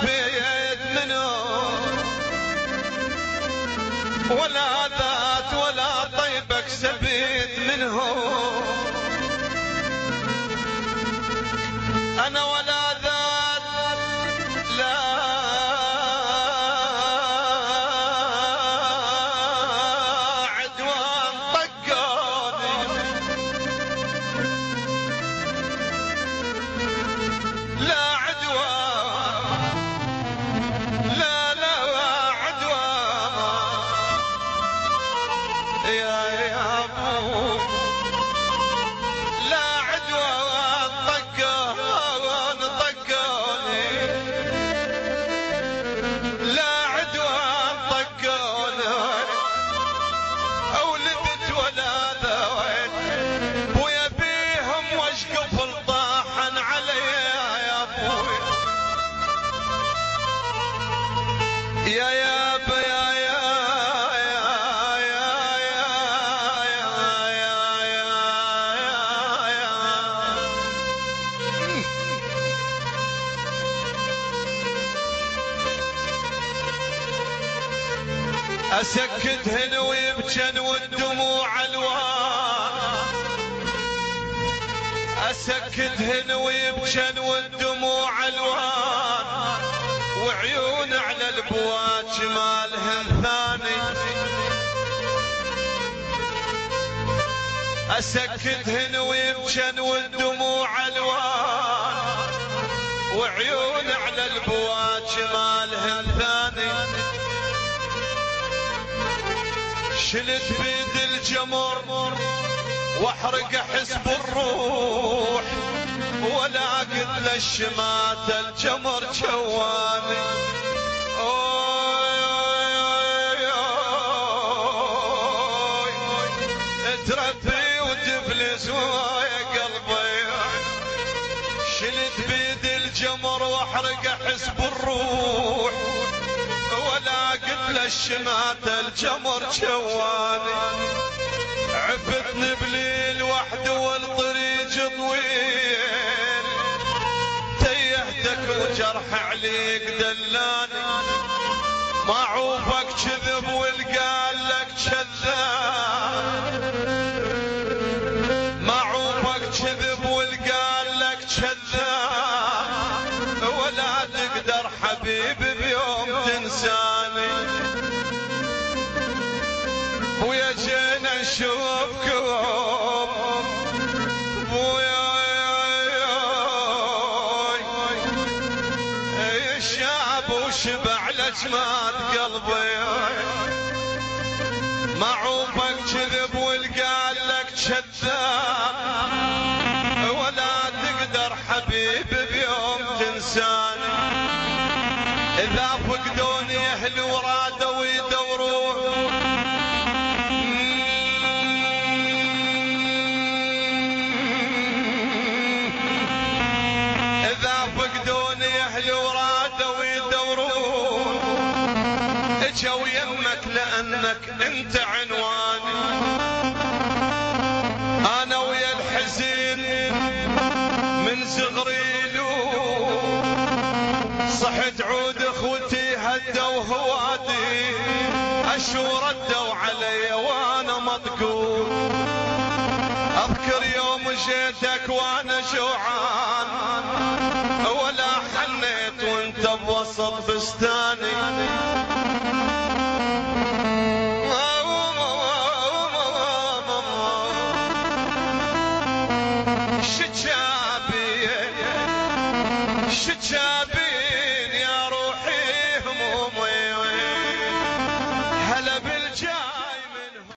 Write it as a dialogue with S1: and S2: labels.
S1: شفيت منه ولا ذات ولا طيبك سبيت منه أنا ولا ذات لا عدوان طقوني لا عدوان لا عدوان يا أبو لا عدوان طقوني لا عدوان طقوني أولدت ولا ذويت بويا بيهم واشقف طاحن علي يا أبوي يا يابا أسكتهن ويبجن والدموع الوان أسكتهن ويبجن والدموع الوان وعيون على البواج مالهن ثاني أسكتهن ويبجن والدموع الوان وعيون على البواج مالهن ثاني شلت بيد الجمر واحرق حسب الروح ولا قد للشمات الجمر جواني تربي وتفلس ويا قلبي شلت بيد الجمر واحرق حسب الروح ولا قد للشمات الجمر جواني عفتني بليل وحده والطريق طويل تيهتك وجرح عليك دلاني ما عوفك كذب والقال لك كذاب ما عوفك كذب والقال لك كذاب ولا تقدر حبيبي بيوم تنساني ويا جينا نشوفكم ويا الشعب وشبع لجماد قلبي ما عوفك كذب والقال لك كذاب ولا تقدر حبيبي بيوم تنساني إذا فقدوني أهل ورادوا يدورون إذا فقدوني أهل ورادوا يدورون اجوا يمك لأنك انت عنواني أنا ويا الحزين من صغري صحت عود اخوتي هدوا هوادي اشو ردوا علي وانا مطقود اذكر يوم جيتك وانا جوعان ولا حنيت وانت بوسط فستاني شجاع